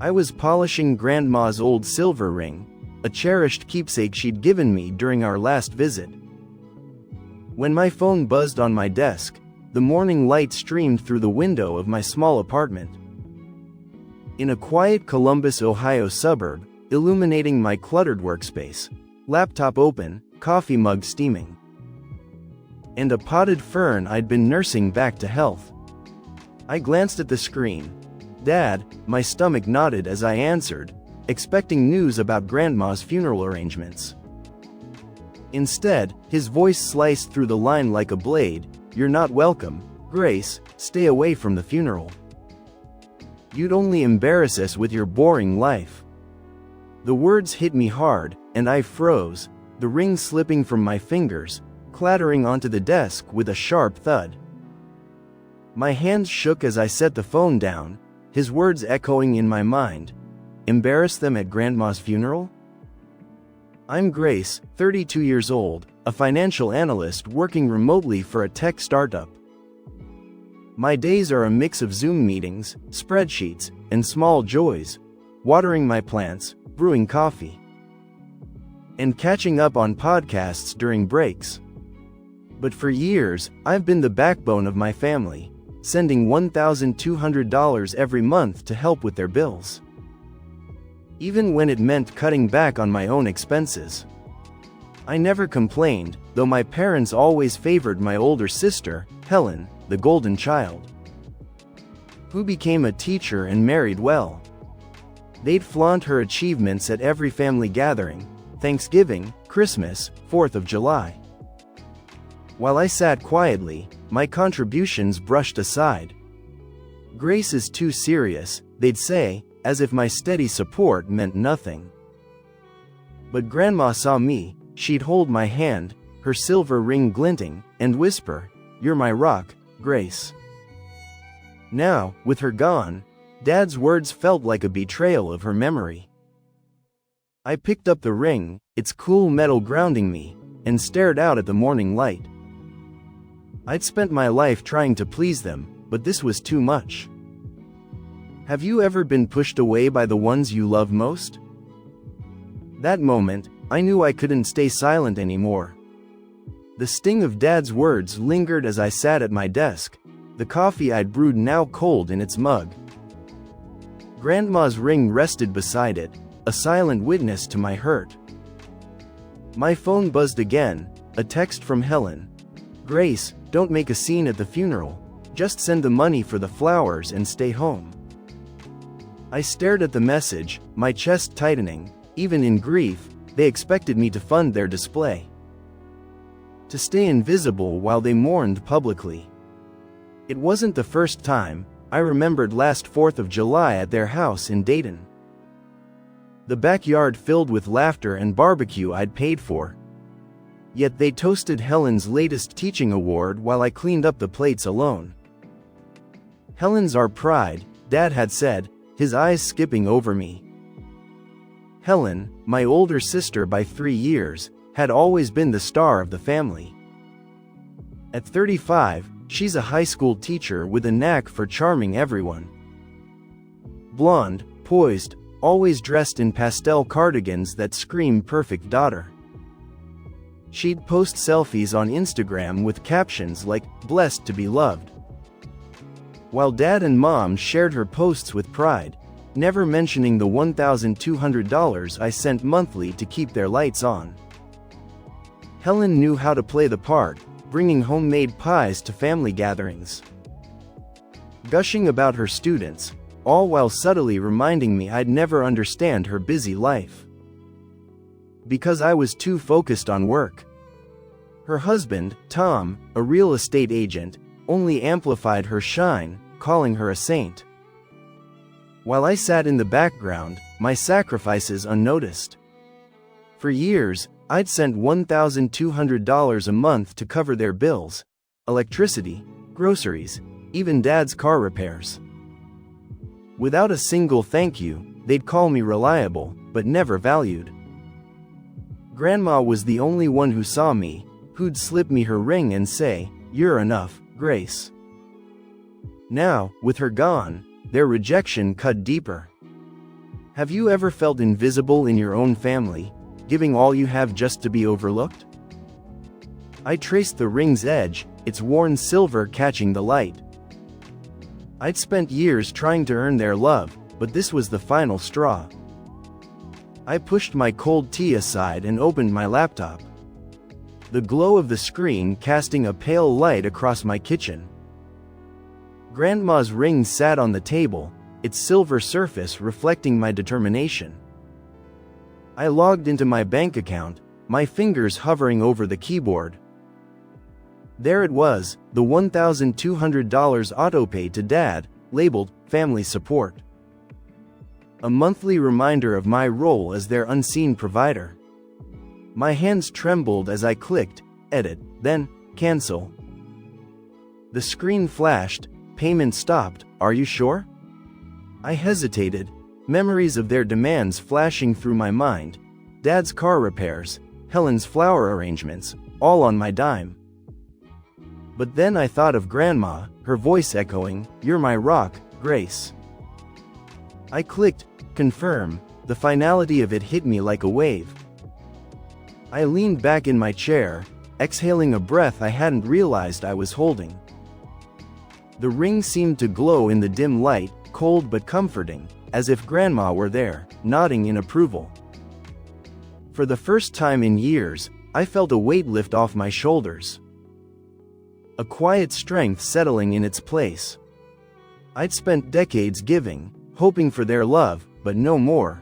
I was polishing Grandma's old silver ring, a cherished keepsake she'd given me during our last visit, when my phone buzzed on my desk. The morning light streamed through the window of my small apartment in a quiet Columbus, Ohio suburb, illuminating my cluttered workspace, laptop open, coffee mug steaming, and a potted fern I'd been nursing back to health. I glanced at the screen. "Dad," my stomach nodded as I answered, expecting news about Grandma's funeral arrangements. Instead, his voice sliced through the line like a blade. "You're not welcome, Grace. Stay away from the funeral. You'd only embarrass us with your boring life." The words hit me hard, and I froze, the ring slipping from my fingers, clattering onto the desk with a sharp thud. My hands shook as I set the phone down, his words echoing in my mind. Embarrass them at Grandma's funeral? I'm Grace, 32 years old, a financial analyst working remotely for a tech startup. My days are a mix of Zoom meetings, spreadsheets, and small joys: watering my plants, brewing coffee, and catching up on podcasts during breaks. But for years, I've been the backbone of my family, sending $1,200 every month to help with their bills, even when it meant cutting back on my own expenses. I never complained, though my parents always favored my older sister, Helen, the golden child, who became a teacher and married well. They'd flaunt her achievements at every family gathering: Thanksgiving, Christmas, 4th of July. While I sat quietly, my contributions brushed aside. "Grace is too serious," they'd say, as if my steady support meant nothing. But Grandma saw me. She'd hold my hand, her silver ring glinting, and whisper, "You're my rock, Grace." Now, with her gone, Dad's words felt like a betrayal of her memory. I picked up the ring, its cool metal grounding me, and stared out at the morning light. I'd spent my life trying to please them, but this was too much. Have you ever been pushed away by the ones you love most? That moment, I knew I couldn't stay silent anymore. The sting of Dad's words lingered as I sat at my desk, the coffee I'd brewed now cold in its mug. Grandma's ring rested beside it, a silent witness to my hurt. My phone buzzed again, a text from Helen. "Grace, don't make a scene at the funeral. Just send the money for the flowers and stay home." I stared at the message, my chest tightening. Even in grief, they expected me to fund their display, to stay invisible while they mourned publicly. It wasn't the first time. I remembered last 4th of July at their house in Dayton. The backyard filled with laughter and barbecue I'd paid for. Yet they toasted Helen's latest teaching award while I cleaned up the plates alone. "Helen's our pride," Dad had said, his eyes skipping over me. Helen, my older sister by 3 years, had always been the star of the family. At 35, she's a high school teacher with a knack for charming everyone. Blonde, poised, always dressed in pastel cardigans that scream perfect daughter. She'd post selfies on Instagram with captions like, "Blessed to be loved," while Dad and Mom shared her posts with pride, never mentioning the $1,200 I sent monthly to keep their lights on. Helen knew how to play the part, bringing homemade pies to family gatherings, gushing about her students, all while subtly reminding me I'd never understand her busy life, because I was too focused on work. Her husband, Tom, a real estate agent, only amplified her shine, calling her a saint. While I sat in the background, my sacrifices unnoticed. For years, I'd sent $1,200 a month to cover their bills: electricity, groceries, even Dad's car repairs. Without a single thank you, they'd call me reliable, but never valued. Grandma was the only one who saw me, who'd slip me her ring and say, "You're enough, Grace." Now, with her gone, their rejection cut deeper. Have you ever felt invisible in your own family, giving all you have just to be overlooked? I traced the ring's edge, its worn silver catching the light. I'd spent years trying to earn their love, but this was the final straw. I pushed my cold tea aside and opened my laptop. The glow of the screen casting a pale light across my kitchen. Grandma's ring sat on the table, its silver surface reflecting my determination. I logged into my bank account, my fingers hovering over the keyboard. There it was, the $1,200 autopay to Dad, labeled family support. A monthly reminder of my role as their unseen provider. My hands trembled as I clicked edit, then cancel. The screen flashed, payment stopped, are you sure? I hesitated, memories of their demands flashing through my mind. Dad's car repairs, Helen's flower arrangements, all on my dime. But then I thought of Grandma, her voice echoing, "You're my rock, Grace." I clicked confirm, the finality of it hit me like a wave. I leaned back in my chair, exhaling a breath I hadn't realized I was holding. The ring seemed to glow in the dim light, cold but comforting, as if Grandma were there, nodding in approval. For the first time in years, I felt a weight lift off my shoulders. A quiet strength settling in its place. I'd spent decades giving, hoping for their love, but no more.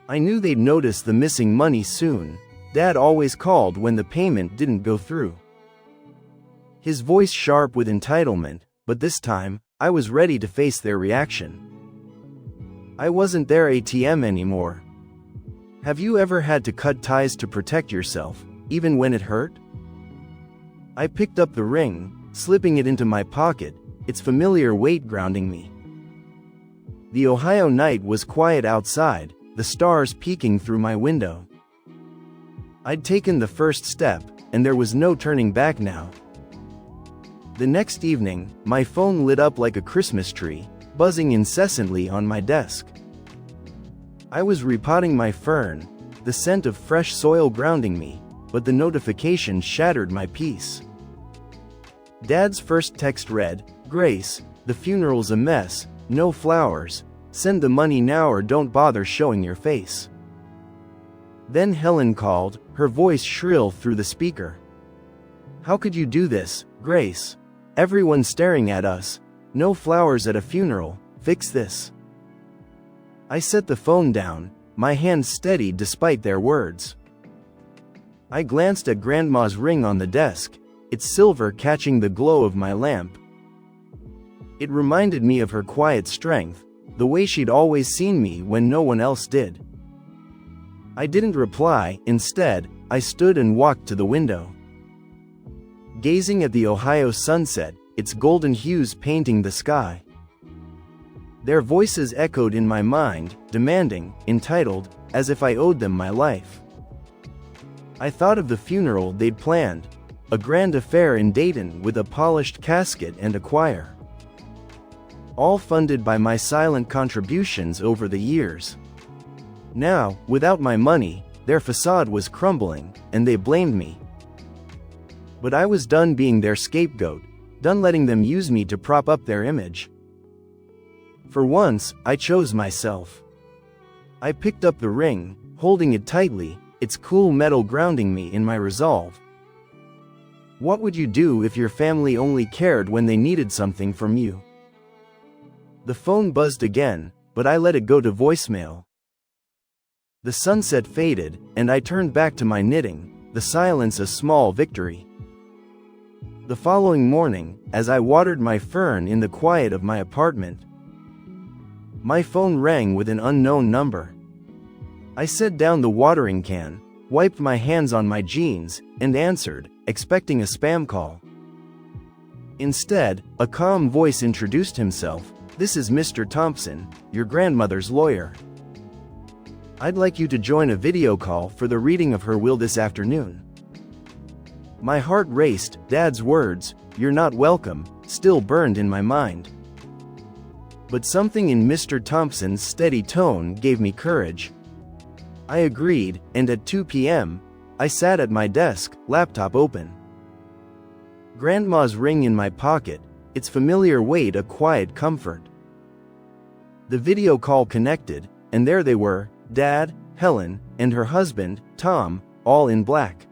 I knew they'd notice the missing money soon. Dad always called when the payment didn't go through. His voice sharp with entitlement, but this time, I was ready to face their reaction. I wasn't their ATM anymore. Have you ever had to cut ties to protect yourself, even when it hurt? I picked up the ring, slipping it into my pocket, its familiar weight grounding me. The Ohio night was quiet outside, the stars peeking through my window. I'd taken the first step, and there was no turning back now. The next evening, my phone lit up like a Christmas tree, buzzing incessantly on my desk. I was repotting my fern, the scent of fresh soil grounding me, but the notification shattered my peace. Dad's first text read, "Grace, the funeral's a mess, no flowers, send the money now or don't bother showing your face." Then Helen called, her voice shrill through the speaker. "How could you do this, Grace? Everyone's staring at us. No flowers at a funeral, fix this." I set the phone down, my hands steady despite their words. I glanced at Grandma's ring on the desk, its silver catching the glow of my lamp. It reminded me of her quiet strength, the way she'd always seen me when no one else did. I didn't reply, instead, I stood and walked to the window. Gazing at the Ohio sunset, its golden hues painting the sky. Their voices echoed in my mind, demanding, entitled, as if I owed them my life. I thought of the funeral they'd planned, a grand affair in Dayton with a polished casket and a choir. All funded by my silent contributions over the years. Now, without my money, their facade was crumbling, and they blamed me. But I was done being their scapegoat, done letting them use me to prop up their image. For once, I chose myself. I picked up the ring, holding it tightly, its cool metal grounding me in my resolve. What would you do if your family only cared when they needed something from you? The phone buzzed again, but I let it go to voicemail. The sunset faded, and I turned back to my knitting, the silence a small victory. The following morning, as I watered my fern in the quiet of my apartment, my phone rang with an unknown number. I set down the watering can, wiped my hands on my jeans, and answered, expecting a spam call. Instead, a calm voice introduced himself. "This is Mr. Thompson, your grandmother's lawyer. I'd like you to join a video call for the reading of her will this afternoon." My heart raced, Dad's words, "You're not welcome," still burned in my mind. But something in Mr. Thompson's steady tone gave me courage. I agreed, and at 2 p.m., I sat at my desk, laptop open. Grandma's ring in my pocket, its familiar weight a quiet comfort. The video call connected, and there they were, Dad, Helen, and her husband, Tom, all in black.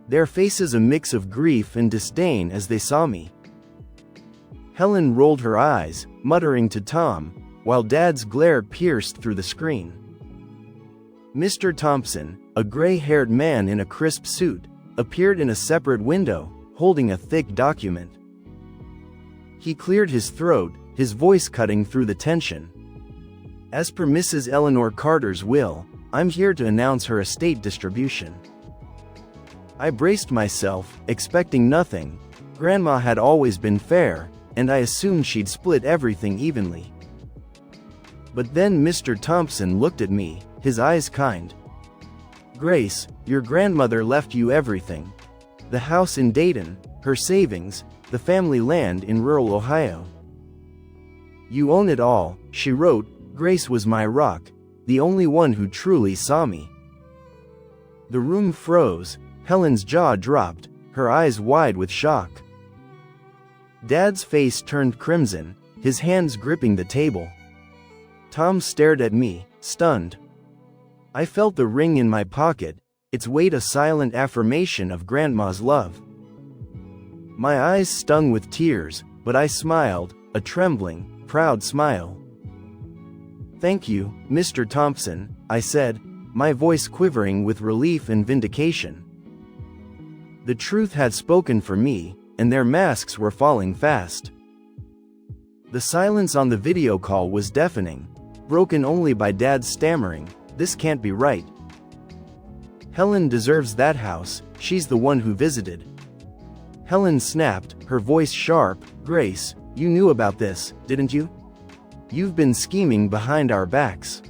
Their faces a mix of grief and disdain as they saw me. Helen rolled her eyes, muttering to Tom, while Dad's glare pierced through the screen. Mr. Thompson, a gray-haired man in a crisp suit, appeared in a separate window, holding a thick document. He cleared his throat, his voice cutting through the tension. As per Mrs. Eleanor Carter's will, I'm here to announce her estate distribution. I braced myself, expecting nothing. Grandma had always been fair, and I assumed she'd split everything evenly. But then Mr. Thompson looked at me, his eyes kind. Grace, your grandmother left you everything. The house in Dayton, her savings, the family land in rural Ohio. You own it all, she wrote. Grace was my rock, the only one who truly saw me. The room froze, Helen's jaw dropped, her eyes wide with shock. Dad's face turned crimson, his hands gripping the table. Tom stared at me, stunned. I felt the ring in my pocket, its weight a silent affirmation of Grandma's love. My eyes stung with tears, but I smiled, a trembling, proud smile. Thank you, Mr. Thompson, I said, my voice quivering with relief and vindication. The truth had spoken for me, and their masks were falling fast. The silence on the video call was deafening, broken only by Dad's stammering, "This can't be right. Helen deserves that house, she's the one who visited." Helen snapped, her voice sharp, "Grace, you knew about this, didn't you? You've been scheming behind our backs."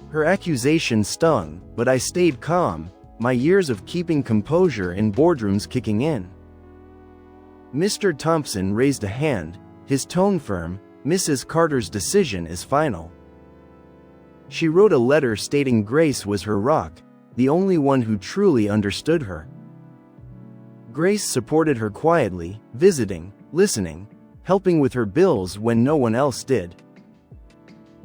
Her accusation stung, but I stayed calm, my years of keeping composure in boardrooms kicking in. Mr. Thompson raised a hand, his tone firm. "Mrs. Carter's decision is final." She wrote a letter stating Grace was her rock, the only one who truly understood her. Grace supported her quietly, visiting, listening, helping with her bills when no one else did.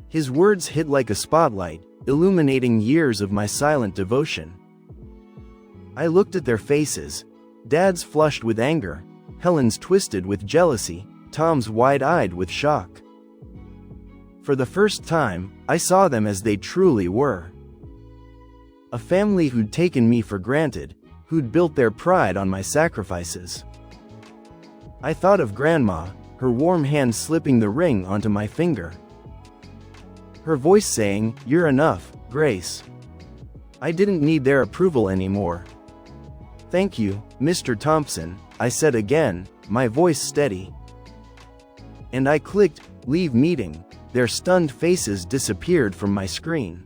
His words hit like a spotlight, illuminating years of my silent devotion. I looked at their faces, Dad's flushed with anger, Helen's twisted with jealousy, Tom's wide-eyed with shock. For the first time, I saw them as they truly were. A family who'd taken me for granted, who'd built their pride on my sacrifices. I thought of Grandma, her warm hand slipping the ring onto my finger. Her voice saying, "You're enough, Grace." I didn't need their approval anymore. "Thank you, Mr. Thompson," I said again, my voice steady. And I clicked, "Leave meeting." Their stunned faces disappeared from my screen.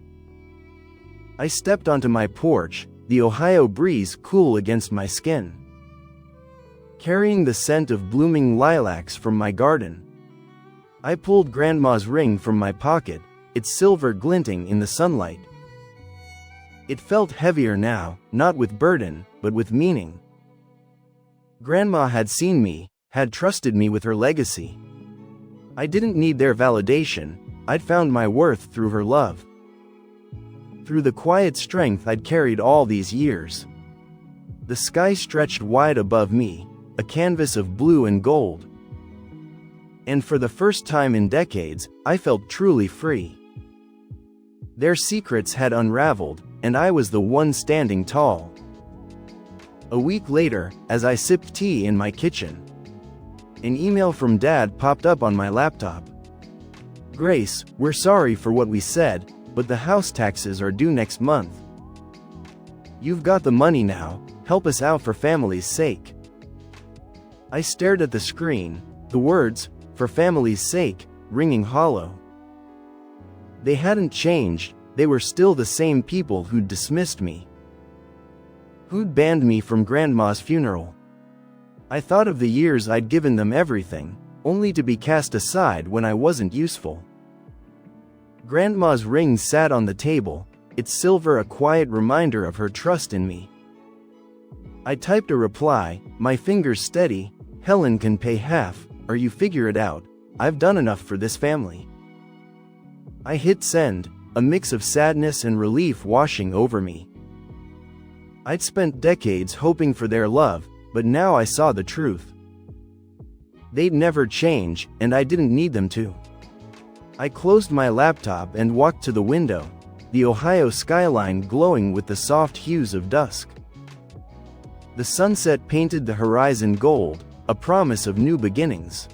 I stepped onto my porch, the Ohio breeze cool against my skin. Carrying the scent of blooming lilacs from my garden, I pulled Grandma's ring from my pocket, its silver glinting in the sunlight. It felt heavier now, not with burden, but with meaning. Grandma had seen me, had trusted me with her legacy. I didn't need their validation, I'd found my worth through her love. Through the quiet strength I'd carried all these years. The sky stretched wide above me, a canvas of blue and gold. And for the first time in decades, I felt truly free. Their secrets had unraveled, and I was the one standing tall. A week later, as I sipped tea in my kitchen, an email from Dad popped up on my laptop. "Grace, we're sorry for what we said, but the house taxes are due next month. You've got the money now, help us out for family's sake." I stared at the screen, the words, "for family's sake," ringing hollow. They hadn't changed, they were still the same people who'd dismissed me. Who'd banned me from Grandma's funeral. I thought of the years I'd given them everything, only to be cast aside when I wasn't useful. Grandma's ring sat on the table, its silver a quiet reminder of her trust in me. I typed a reply, my fingers steady, Helen can pay half, or you figure it out, I've done enough for this family. I hit send, a mix of sadness and relief washing over me. I'd spent decades hoping for their love, but now I saw the truth. They'd never change, and I didn't need them to. I closed my laptop and walked to the window, the Ohio skyline glowing with the soft hues of dusk. The sunset painted the horizon gold, a promise of new beginnings.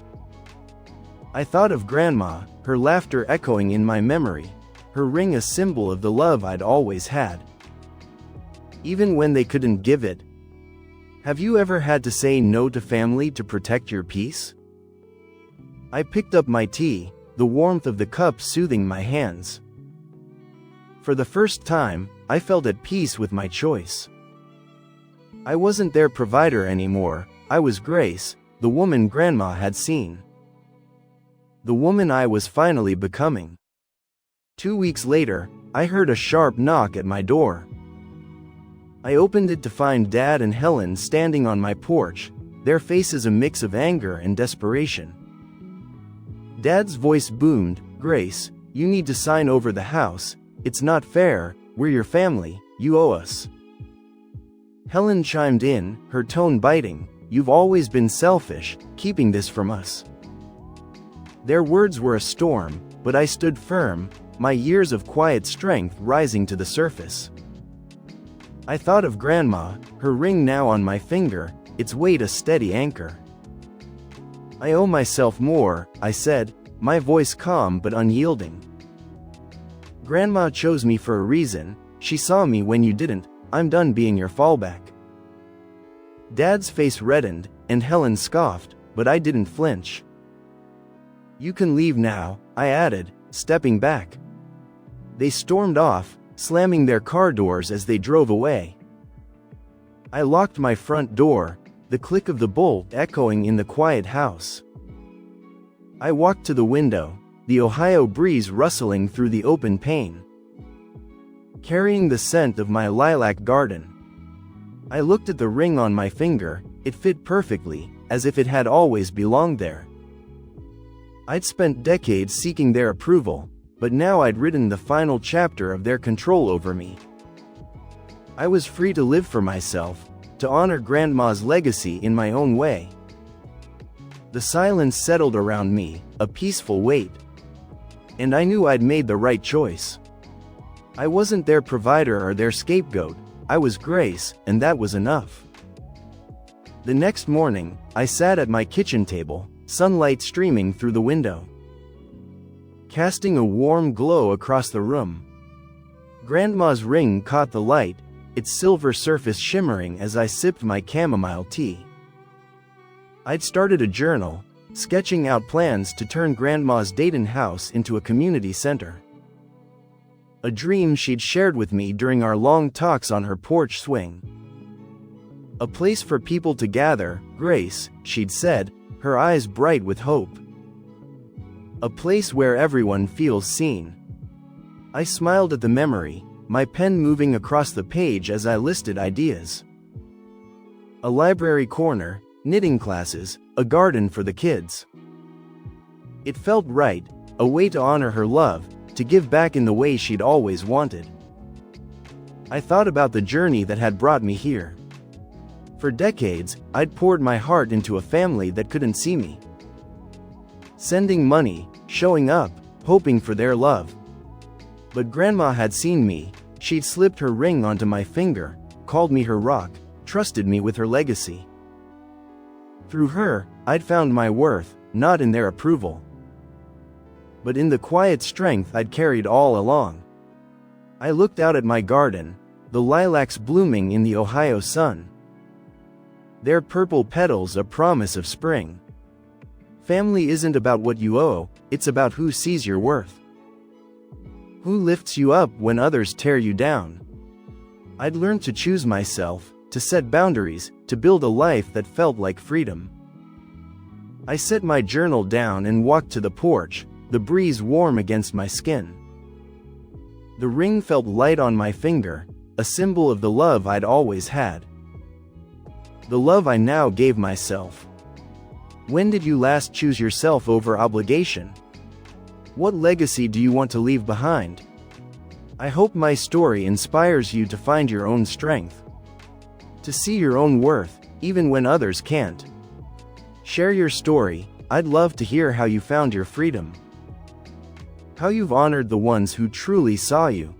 I thought of Grandma, her laughter echoing in my memory, her ring a symbol of the love I'd always had. Even when they couldn't give it. Have you ever had to say no to family to protect your peace? I picked up my tea, the warmth of the cup soothing my hands. For the first time, I felt at peace with my choice. I wasn't their provider anymore, I was Grace, the woman Grandma had seen. The woman I was finally becoming. 2 weeks later, I heard a sharp knock at my door. I opened it to find Dad and Helen standing on my porch, their faces a mix of anger and desperation. Dad's voice boomed, Grace, you need to sign over the house, it's not fair, we're your family, you owe us. Helen chimed in, her tone biting, you've always been selfish, keeping this from us. Their words were a storm, but I stood firm, my years of quiet strength rising to the surface. I thought of Grandma, her ring now on my finger, its weight a steady anchor. I owe myself more, I said, my voice calm but unyielding. Grandma chose me for a reason, she saw me when you didn't, I'm done being your fallback. Dad's face reddened, and Helen scoffed, but I didn't flinch. You can leave now, I added, stepping back. They stormed off, slamming their car doors as they drove away. I locked my front door, the click of the bolt echoing in the quiet house. I walked to the window, the Ohio breeze rustling through the open pane. Carrying the scent of my lilac garden. I looked at the ring on my finger, it fit perfectly, as if it had always belonged there. I'd spent decades seeking their approval, but now I'd written the final chapter of their control over me. I was free to live for myself, to honor Grandma's legacy in my own way. The silence settled around me, a peaceful weight. And I knew I'd made the right choice. I wasn't their provider or their scapegoat, I was Grace, and that was enough. The next morning, I sat at my kitchen table, sunlight streaming through the window, casting a warm glow across the room. Grandma's ring caught the light, its silver surface shimmering as I sipped my chamomile tea. I'd started a journal, sketching out plans to turn Grandma's Dayton house into a community center. A dream she'd shared with me during our long talks on her porch swing. A place for people to gather, Grace, she'd said, her eyes bright with hope. A place where everyone feels seen. I smiled at the memory, my pen moving across the page as I listed ideas. A library corner, knitting classes, a garden for the kids. It felt right, a way to honor her love, to give back in the way she'd always wanted. I thought about the journey that had brought me here. For decades, I'd poured my heart into a family that couldn't see me. Sending money, showing up, hoping for their love. But Grandma had seen me, she'd slipped her ring onto my finger, called me her rock, trusted me with her legacy. Through her, I'd found my worth, not in their approval, but in the quiet strength I'd carried all along. I looked out at my garden, the lilacs blooming in the Ohio sun. Their purple petals a promise of spring. Family isn't about what you owe, it's about who sees your worth. Who lifts you up when others tear you down. I'd learned to choose myself, to set boundaries, to build a life that felt like freedom. I set my journal down and walked to the porch, the breeze warm against my skin. The ring felt light on my finger, a symbol of the love I'd always had. The love I now gave myself. When did you last choose yourself over obligation? What legacy do you want to leave behind? I hope my story inspires you to find your own strength, to see your own worth, even when others can't. Share your story. I'd love to hear how you found your freedom, how you've honored the ones who truly saw you.